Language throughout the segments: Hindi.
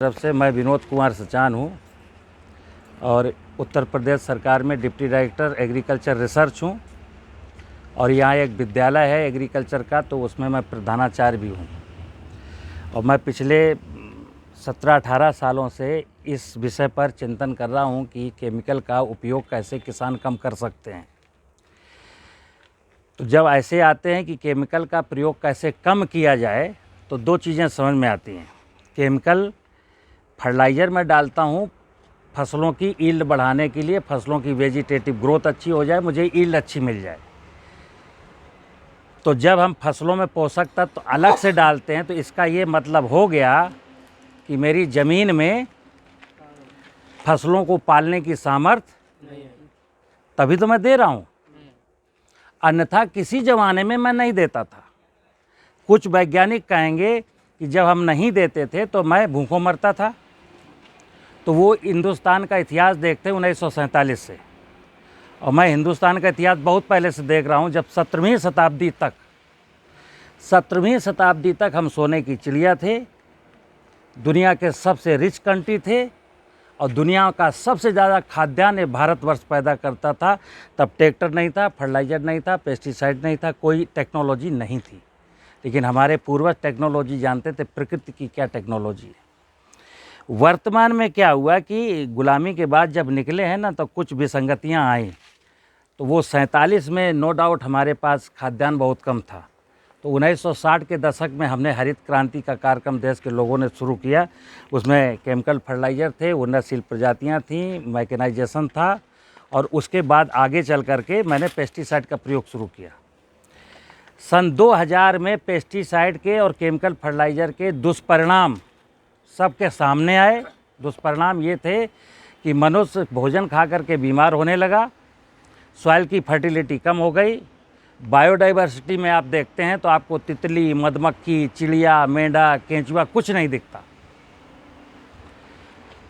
तरफ से मैं विनोद कुमार सचान हूँ और उत्तर प्रदेश सरकार में डिप्टी डायरेक्टर एग्रीकल्चर रिसर्च हूँ और यहाँ एक विद्यालय है एग्रीकल्चर का, तो उसमें मैं प्रधानाचार्य भी हूँ। और मैं पिछले 17-18 सालों से इस विषय पर चिंतन कर रहा हूँ कि केमिकल का उपयोग कैसे किसान कम कर सकते हैं। तो जब ऐसे आते हैं कि केमिकल का प्रयोग कैसे कम किया जाए, तो दो चीज़ें समझ में आती हैं। केमिकल फर्टिलाइज़र में डालता हूँ फसलों की ईल्ड बढ़ाने के लिए, फसलों की वेजिटेटिव ग्रोथ अच्छी हो जाए, मुझे ईल्ड अच्छी मिल जाए। तो जब हम फसलों में पोषक तत्व अलग से डालते हैं तो इसका ये मतलब हो गया कि मेरी ज़मीन में फसलों को पालने की सामर्थ्य नहीं है, तभी तो मैं दे रहा हूँ। अन्यथा किसी ज़माने में मैं नहीं देता था। कुछ वैज्ञानिक कहेंगे कि जब हम नहीं देते थे तो मैं भूखों मरता था। तो वो हिंदुस्तान का इतिहास देखते हैं 1947 से, और मैं हिंदुस्तान का इतिहास बहुत पहले से देख रहा हूँ। जब 17वीं शताब्दी तक हम सोने की चिड़िया थे, दुनिया के सबसे रिच कंट्री थे और दुनिया का सबसे ज़्यादा खाद्यान्न भारतवर्ष पैदा करता था। तब ट्रैक्टर नहीं था, फर्टिलाइज़र नहीं था, पेस्टिसाइड नहीं था, कोई टेक्नोलॉजी नहीं थी। लेकिन हमारे पूर्वज टेक्नोलॉजी जानते थे, प्रकृति की क्या टेक्नोलॉजी है। वर्तमान में क्या हुआ कि गुलामी के बाद जब निकले हैं ना, तो कुछ विसंगतियां आई। तो वो 47 में नो डाउट हमारे पास खाद्यान्न बहुत कम था। तो 1960 के दशक में हमने हरित क्रांति का कार्यक्रम देश के लोगों ने शुरू किया। उसमें केमिकल फर्टिलाइज़र थे, उन्नतशील प्रजातियाँ थीं, मैकेनाइजेशन था, और उसके बाद आगे चल कर के मैंने पेस्टिसाइड का प्रयोग शुरू किया। सन 2000 में पेस्टिसाइड के और केमिकल फर्टिलाइज़र के दुष्परिणाम सबके सामने आए। दुष्परिणाम ये थे कि मनुष्य भोजन खा कर के बीमार होने लगा, सॉइल की फर्टिलिटी कम हो गई, बायोडाइवर्सिटी में आप देखते हैं तो आपको तितली, मधुमक्खी, चिड़िया, मेंढा, केंचुआ कुछ नहीं दिखता।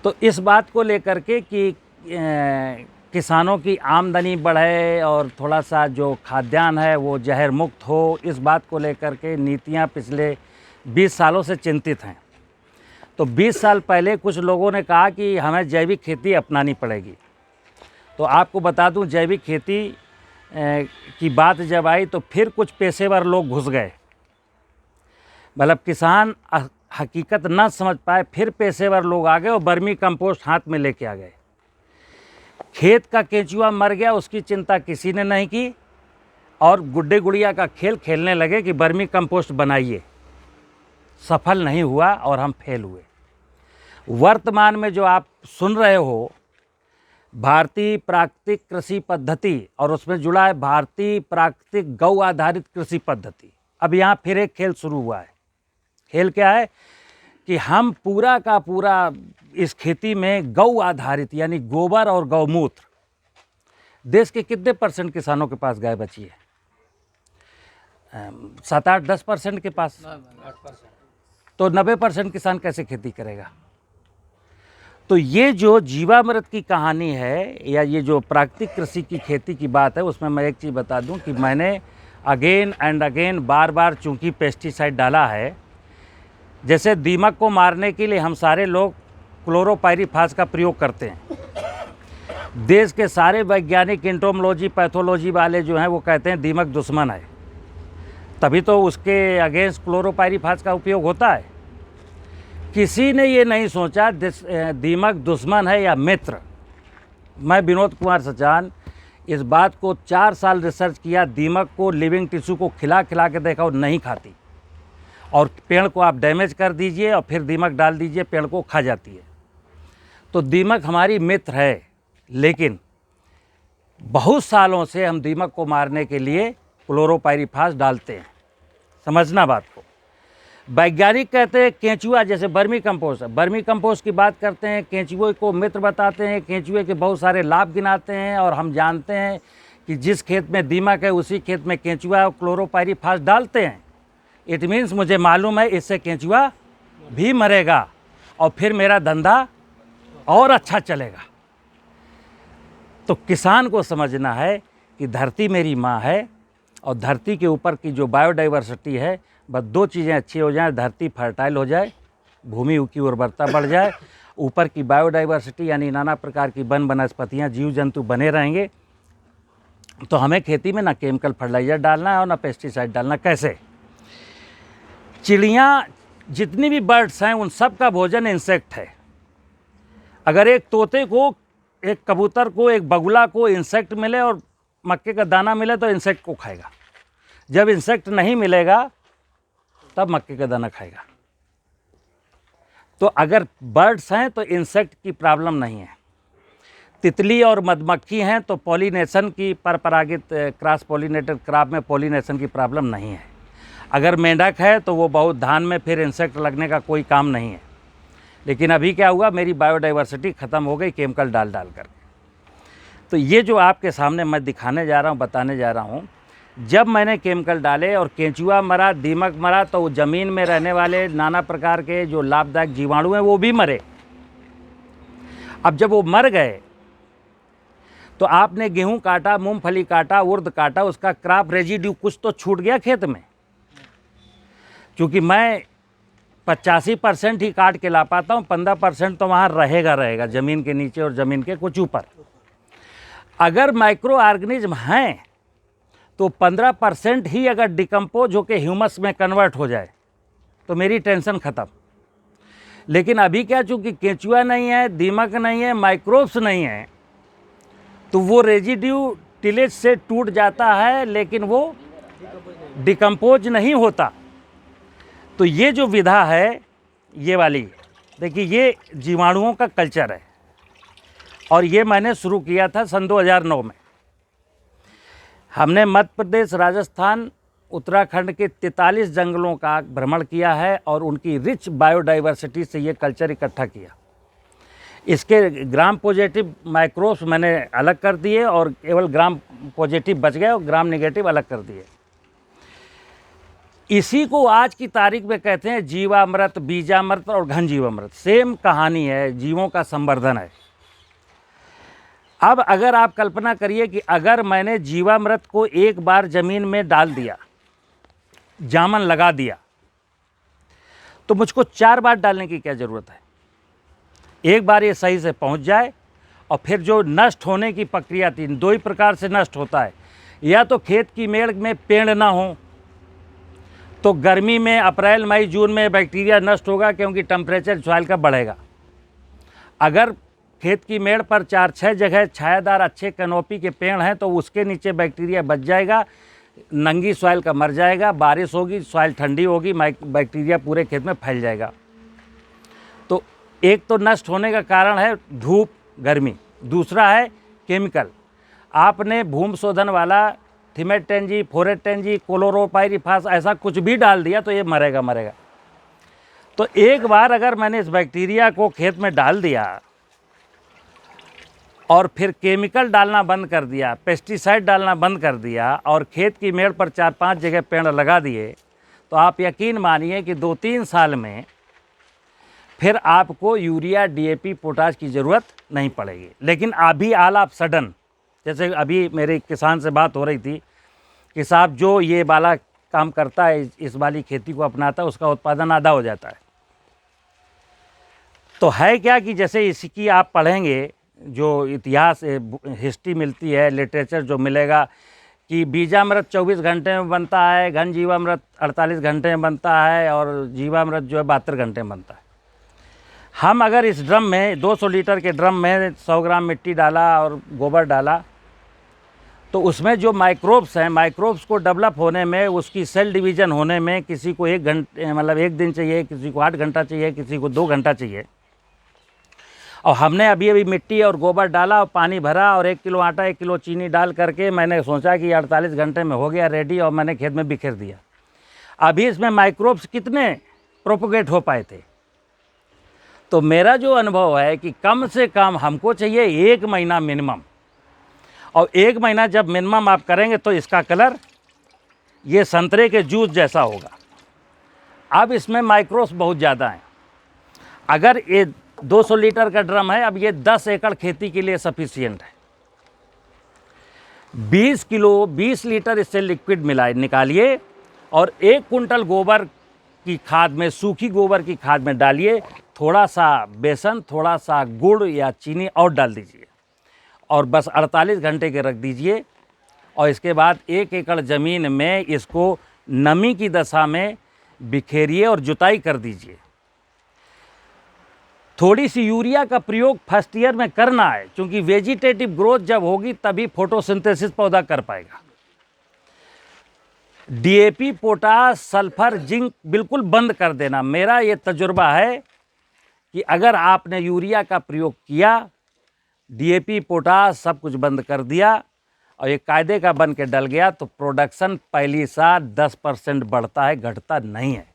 तो इस बात को लेकर के कि किसानों की आमदनी बढ़े और थोड़ा सा जो खाद्यान्न है वो जहर मुक्त हो, इस बात को लेकर के नीतियाँ पिछले 20 सालों से चिंतित हैं। तो 20 साल पहले कुछ लोगों ने कहा कि हमें जैविक खेती अपनानी पड़ेगी। तो आपको बता दूं, जैविक खेती की बात जब आई तो फिर कुछ पेशेवर लोग घुस गए। मतलब किसान हकीकत ना समझ पाए, फिर पेशेवर लोग आ गए और वर्मी कंपोस्ट हाथ में लेके आ गए। खेत का केंचुआ मर गया, उसकी चिंता किसी ने नहीं की, और गुड्डे गुड़िया का खेल खेलने लगे कि वर्मी कंपोस्ट बनाइए। सफल नहीं हुआ और हम फेल हुए। वर्तमान में जो आप सुन रहे हो भारतीय प्राकृतिक कृषि पद्धति, और उसमें जुड़ा है भारतीय प्राकृतिक गौ आधारित कृषि पद्धति। अब यहाँ फिर एक खेल शुरू हुआ है। खेल क्या है कि हम पूरा का पूरा इस खेती में गौ आधारित यानी गोबर और गौमूत्र। देश के कितने % किसानों के पास गाय बची है? 7-8-10% के पास। 8%। तो 90% किसान कैसे खेती करेगा? तो ये जो जीवामृत की कहानी है या ये जो प्राकृतिक कृषि की खेती की बात है, उसमें मैं एक चीज़ बता दूं कि मैंने अगेन एंड अगेन बार चूंकि पेस्टिसाइड डाला है। जैसे दीमक को मारने के लिए हम सारे लोग क्लोरोपाइरीफास का प्रयोग करते हैं। देश के सारे वैज्ञानिक, एंटोमोलॉजी, पैथोलॉजी वाले जो हैं वो कहते हैं दीमक दुश्मन है, तभी तो उसके अगेंस्ट क्लोरोपाइरीफास का उपयोग होता है। किसी ने ये नहीं सोचा दीमक दुश्मन है या मित्र। मैं विनोद कुमार सचान इस बात को 4 साल रिसर्च किया। दीमक को लिविंग टिश्यू को खिला खिला के देखा, और नहीं खाती। और पेड़ को आप डैमेज कर दीजिए और फिर दीमक डाल दीजिए, पेड़ को खा जाती है। तो दीमक हमारी मित्र है, लेकिन बहुत सालों से हम दीमक को मारने के लिए क्लोरोपाइरीफास डालते हैं। समझना बात को। वैज्ञानिक कहते हैं केंचुआ, जैसे वर्मी कंपोस्ट है, वर्मी कंपोस्ट की बात करते हैं, केंचुए को मित्र बताते हैं, केंचुए के बहुत सारे लाभ गिनाते हैं। और हम जानते हैं कि जिस खेत में दीमक है उसी खेत में केंचुआ और क्लोरोपाइरीफास डालते हैं। इट मीन्स मुझे मालूम है इससे केंचुआ भी मरेगा और फिर मेरा धंधा और अच्छा चलेगा। तो किसान को समझना है कि धरती मेरी माँ है, और धरती के ऊपर की जो बायोडाइवर्सिटी है, बस 2 चीज़ें अच्छी हो जाएं, धरती फर्टाइल हो जाए भूमि की उर्वरता बढ़ जाए, ऊपर की बायोडाइवर्सिटी यानी नाना प्रकार की वन वनस्पतियाँ जीव जंतु बने रहेंगे। तो हमें खेती में ना केमिकल फर्टिलाइज़र डालना है और ना पेस्टिसाइड डालना। कैसे? चिड़ियाँ जितनी भी बर्ड्स हैं उन सब का भोजन इंसेक्ट है। अगर एक तोते को, एक कबूतर को, एक बगुला को इंसेक्ट मिले और मक्के का दाना मिले तो इंसेक्ट को खाएगा। जब इंसेक्ट नहीं मिलेगा तब मक्के का दाना खाएगा। तो अगर बर्ड्स हैं तो इंसेक्ट की प्रॉब्लम नहीं है। तितली और मधुमक्खी हैं तो पॉलिनेशन की, परपरागित क्रॉस पॉलिनेटेड क्रॉप में पॉलिनेशन की प्रॉब्लम नहीं है। अगर मेंढक है तो वो बहुत धान में फिर इंसेक्ट लगने का कोई काम नहीं है। लेकिन अभी क्या हुआ, मेरी बायोडाइवर्सिटी ख़त्म हो गई केमिकल डाल कर। तो ये जो आपके सामने मैं दिखाने जा रहा हूँ, बताने जा रहा हूँ, जब मैंने केमिकल डाले और केंचुआ मरा, दीमक मरा, तो वो ज़मीन में रहने वाले नाना प्रकार के जो लाभदायक जीवाणु हैं वो भी मरे। अब जब वो मर गए तो आपने गेहूं काटा, मूंगफली काटा, उर्द काटा, उसका क्रॉप रेजिड्यू कुछ तो छूट गया खेत में। क्योंकि मैं 85% ही काट के ला पाता हूँ, 15% तो वहाँ रहेगा ज़मीन के नीचे और ज़मीन के कुछ ऊपर। अगर माइक्रो ऑर्गेनिज्म हैं तो 15% ही अगर डिकम्पोज होकर ह्यूमस में कन्वर्ट हो जाए तो मेरी टेंशन ख़त्म। लेकिन अभी क्या, चूँकि केंचुआ नहीं है, दीमक नहीं है, माइक्रोब्स नहीं है, तो वो रेजिड्यू टिलेज से टूट जाता है लेकिन वो डिकम्पोज नहीं होता। तो ये जो विधा है ये वाली, देखिए ये जीवाणुओं का कल्चर है और ये मैंने शुरू किया था सन 2009 में। हमने मध्य प्रदेश, राजस्थान, उत्तराखंड के 43 जंगलों का भ्रमण किया है और उनकी रिच बायोडाइवर्सिटी से ये कल्चर इकट्ठा किया। इसके ग्राम पॉजिटिव माइक्रोब्स मैंने अलग कर दिए और केवल ग्राम पॉजिटिव बच गए और ग्राम नेगेटिव अलग कर दिए। इसी को आज की तारीख में कहते हैं जीवामृत, बीजामृत और घन जीवामृत। सेम कहानी है, जीवों का संवर्धन है। अब अगर आप कल्पना करिए कि अगर मैंने जीवामृत को एक बार ज़मीन में डाल दिया, जामन लगा दिया, तो मुझको 4 बार डालने की क्या ज़रूरत है? एक बार ये सही से पहुंच जाए और फिर जो नष्ट होने की प्रक्रिया थी, 2 ही प्रकार से नष्ट होता है। या तो खेत की मेड़ में पेड़ ना हो तो गर्मी में अप्रैल, मई, जून में बैक्टीरिया नष्ट होगा क्योंकि टेम्परेचर सॉइल का बढ़ेगा। अगर खेत की मेड़ पर 4-6 जगह छायादार अच्छे कैनोपी के पेड़ हैं तो उसके नीचे बैक्टीरिया बच जाएगा, नंगी सॉइल का मर जाएगा, बारिश होगी, सॉइल ठंडी होगी, बैक्टीरिया पूरे खेत में फैल जाएगा। तो एक तो नष्ट होने का कारण है धूप, गर्मी। दूसरा है केमिकल। आपने भूमि शोधन वाला थिमेटेंजी, फोरेटेंजी, क्लोरोपाइरिफास ऐसा कुछ भी डाल दिया तो ये मरेगा। तो एक बार अगर मैंने इस बैक्टीरिया को खेत में डाल दिया और फिर केमिकल डालना बंद कर दिया, पेस्टिसाइड डालना बंद कर दिया और खेत की मेड़ पर 4-5 जगह पेड़ लगा दिए, तो आप यकीन मानिए कि 2-3 साल में फिर आपको यूरिया, डीएपी, पोटाश की ज़रूरत नहीं पड़ेगी। लेकिन अभी ऑल ऑफ सडन, जैसे अभी मेरे किसान से बात हो रही थी कि साहब जो ये वाला काम करता है, इस वाली खेती को अपनाता है, उसका उत्पादन आधा हो जाता है। तो है क्या कि जैसे इसकी आप पढ़ेंगे, जो इतिहास हिस्ट्री मिलती है, लिटरेचर जो मिलेगा कि बीजामृत 24 घंटे में बनता है, घन जीवामृत 48 घंटे में बनता है और जीवामृत जो है 72 घंटे में बनता है। हम अगर इस ड्रम में 200 लीटर के ड्रम में 100 ग्राम मिट्टी डाला और गोबर डाला तो उसमें जो माइक्रोब्स हैं, माइक्रोब्स को डेवलप होने में, उसकी सेल डिवीज़न होने में किसी को 1 घंटे मतलब 1 दिन चाहिए, किसी को 8 घंटा चाहिए, किसी को 2 घंटा चाहिए। और हमने अभी मिट्टी और गोबर डाला और पानी भरा और 1 किलो आटा, 1 किलो चीनी डाल करके मैंने सोचा कि 48 घंटे में हो गया रेडी और मैंने खेत में बिखेर दिया। अभी इसमें माइक्रोब्स कितने प्रोपोगेट हो पाए थे? तो मेरा जो अनुभव है कि कम से कम हमको चाहिए 1 महीना मिनिमम, और 1 महीना जब मिनिमम आप करेंगे तो इसका कलर ये संतरे के जूस जैसा होगा। अब इसमें माइक्रोब्स बहुत ज़्यादा हैं। अगर ये 200 लीटर का ड्रम है, अब ये 10 एकड़ खेती के लिए सफिशिएंट है। 20 लीटर इससे लिक्विड मिलाए निकालिए और 1 कुंटल गोबर की खाद में, सूखी गोबर की खाद में डालिए, थोड़ा सा बेसन, थोड़ा सा गुड़ या चीनी और डाल दीजिए और बस 48 घंटे के रख दीजिए। और इसके बाद 1 एकड़ ज़मीन में इसको नमी की दशा में बिखेरिए और जुताई कर दीजिए। थोड़ी सी यूरिया का प्रयोग फर्स्ट ईयर में करना है, क्योंकि वेजिटेटिव ग्रोथ जब होगी तभी फोटोसिंथेसिस पौधा कर पाएगा। डीएपी, पोटास, सल्फर, जिंक बिल्कुल बंद कर देना। मेरा ये तजुर्बा है कि अगर आपने यूरिया का प्रयोग किया, डीएपी, पोटास सब कुछ बंद कर दिया और ये कायदे का बन के डल गया, तो प्रोडक्शन पहली साल 10% बढ़ता है, घटता नहीं है।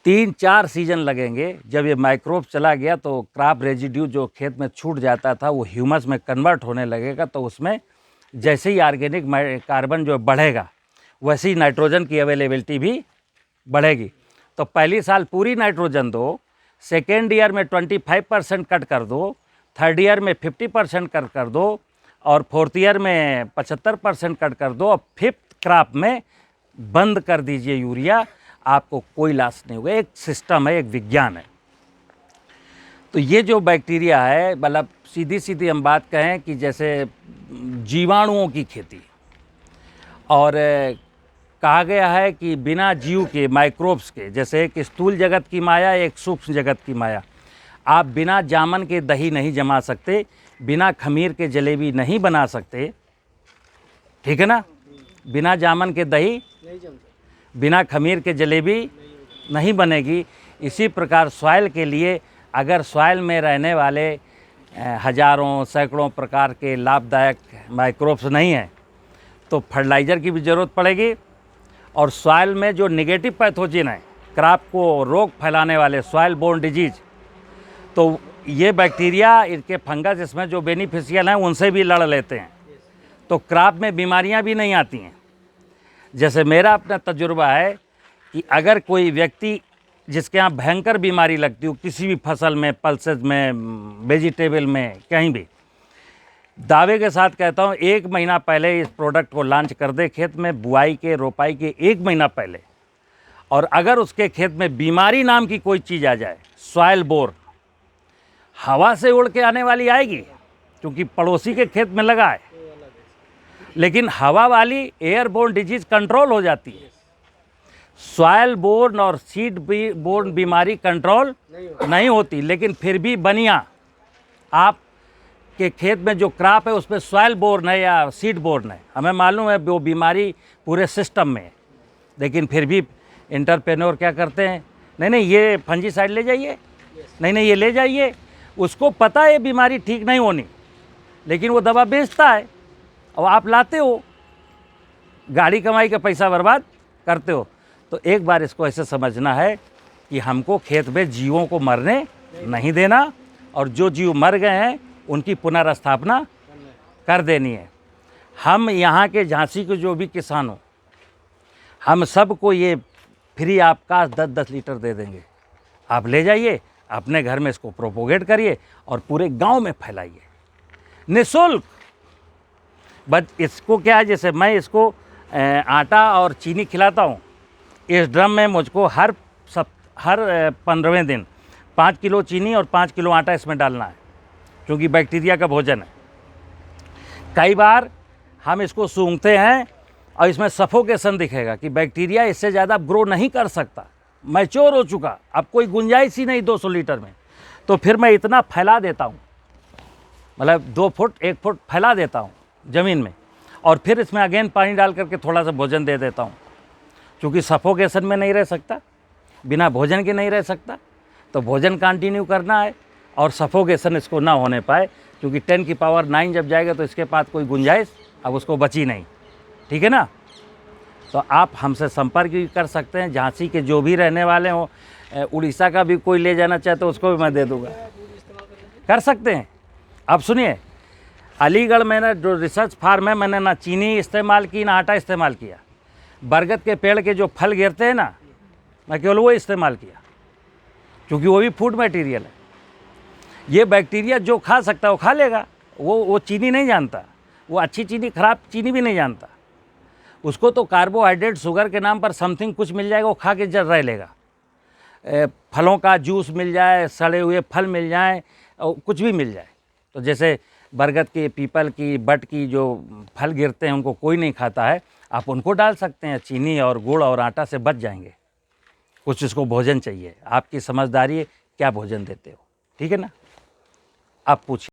3-4 सीजन लगेंगे। जब ये माइक्रोब चला गया तो क्रॉप रेजिड्यू जो खेत में छूट जाता था वो ह्यूमस में कन्वर्ट होने लगेगा, तो उसमें जैसे ही ऑर्गेनिक कार्बन जो बढ़ेगा वैसे ही नाइट्रोजन की अवेलेबिलिटी भी बढ़ेगी। तो पहली साल पूरी नाइट्रोजन दो, सेकेंड ईयर में 25% कट कर दो, थर्ड ईयर में 50% कट कर दो और फोर्थ ईयर में 75% कट कर दो और फिफ्थ क्रॉप में बंद कर दीजिए यूरिया। आपको कोई लॉस नहीं होगा। एक सिस्टम है, एक विज्ञान है। तो ये जो बैक्टीरिया है, मतलब सीधी सीधी हम बात कहें कि जैसे जीवाणुओं की खेती, और कहा गया है कि बिना जीव के, माइक्रोब्स के, जैसे एक स्थूल जगत की माया, एक सूक्ष्म जगत की माया। आप बिना जामन के दही नहीं जमा सकते, बिना खमीर के जलेबी नहीं बना सकते, ठीक है ना। बिना जामन के दही, बिना खमीर के जलेबी नहीं बनेगी। इसी प्रकार सॉइल के लिए, अगर सॉइल में रहने वाले हजारों सैकड़ों प्रकार के लाभदायक माइक्रोब्स नहीं हैं, तो फर्टिलाइज़र की भी ज़रूरत पड़ेगी। और सॉइल में जो नेगेटिव पैथोजन है, क्रॉप को रोग फैलाने वाले, सॉइल बोर्न डिजीज, तो ये बैक्टीरिया, इनके फंगस इसमें जो बेनिफिशियल हैं उनसे भी लड़ लेते हैं, तो क्रॉप में बीमारियां भी नहीं आती हैं। जैसे मेरा अपना तजुर्बा है कि अगर कोई व्यक्ति जिसके यहाँ भयंकर बीमारी लगती हो, किसी भी फसल में, पल्सेस में, वेजिटेबल में, कहीं भी, दावे के साथ कहता हूँ 1 महीना पहले इस प्रोडक्ट को लॉन्च कर दे खेत में, बुआई के, रोपाई के 1 महीना पहले। और अगर उसके खेत में बीमारी नाम की कोई चीज़ आ जाए, सॉइल बोर, हवा से उड़ के आने वाली आएगी क्योंकि पड़ोसी के खेत में लगा है, लेकिन हवा वाली एयरबोर्न डिजीज कंट्रोल हो जाती है। सॉइल बोर्न और सीड बोर्न बीमारी कंट्रोल नहीं होती, लेकिन फिर भी बनिया आप के खेत में जो क्रॉप है उसमें सॉइल बोर्न है या सीड बोर्न है, हमें मालूम है वो बीमारी पूरे सिस्टम में है, लेकिन फिर भी एंटरप्रेन्योर क्या करते हैं, नहीं ये फंजीसाइड ले जाइए, नहीं ये ले जाइए। उसको पता है ये बीमारी ठीक नहीं होनी, लेकिन वो दवा बेचता है और आप लाते हो, गाड़ी कमाई का पैसा बर्बाद करते हो। तो एक बार इसको ऐसे समझना है कि हमको खेत में जीवों को मरने नहीं देना, और जो जीव मर गए हैं उनकी पुनर्स्थापना कर देनी है। हम यहाँ के झांसी के जो भी किसान हो, हम सबको ये फ्री आपका 10-10 लीटर दे देंगे, आप ले जाइए, अपने घर में इसको प्रोपोगेट करिए और पूरे गांव में फैलाइए निःशुल्क। बस इसको क्या है, जैसे मैं इसको आटा और चीनी खिलाता हूँ, इस ड्रम में मुझको हर 15वें दिन 5 किलो चीनी और 5 किलो आटा इसमें डालना है, क्योंकि बैक्टीरिया का भोजन है। कई बार हम इसको सूंघते हैं और इसमें सफोकेशन दिखेगा कि बैक्टीरिया इससे ज़्यादा ग्रो नहीं कर सकता, मैच्योर हो चुका, अब कोई गुंजाइश ही नहीं 200 लीटर में। तो फिर मैं इतना फैला देता हूँ, मतलब 2 फुट 1 फुट फैला देता हूँ ज़मीन में, और फिर इसमें अगेन पानी डाल करके थोड़ा सा भोजन दे देता हूँ, क्योंकि सफोकेशन में नहीं रह सकता, बिना भोजन के नहीं रह सकता। तो भोजन कंटिन्यू करना है और सफोकेशन इसको ना होने पाए, क्योंकि 10 की पावर 9 जब जाएगा तो इसके पास कोई गुंजाइश अब उसको बची नहीं, ठीक है ना। तो आप हमसे संपर्क भी कर सकते हैं, झांसी के जो भी रहने वाले हों, उड़ीसा का भी कोई ले जाना चाहे तो उसको भी मैं दे दूँगा, कर सकते हैं। अब सुनिए, अलीगढ़ में ना जो रिसर्च फार्म है, मैंने ना चीनी इस्तेमाल की ना आटा इस्तेमाल किया, बरगद के पेड़ के जो फल गिरते हैं ना, मैं केवल वो इस्तेमाल किया, क्योंकि वो भी फूड मटेरियल है। ये बैक्टीरिया जो खा सकता है वो खा लेगा, वो चीनी नहीं जानता, वो अच्छी चीनी खराब चीनी भी नहीं जानता, उसको तो कार्बोहाइड्रेट शुगर के नाम पर समथिंग कुछ मिल जाएगा, वो खा के जर रह लेगा। फलों का जूस मिल जाए, सड़े हुए फल मिल जाए, और कुछ भी मिल जाए। तो जैसे बरगद की, पीपल की, बट की जो फल गिरते हैं उनको कोई नहीं खाता है, आप उनको डाल सकते हैं। चीनी और गुड़ और आटा से बच जाएंगे। कुछ इसको भोजन चाहिए, आपकी समझदारी है क्या भोजन देते हो, ठीक है ना। आप पूछिए।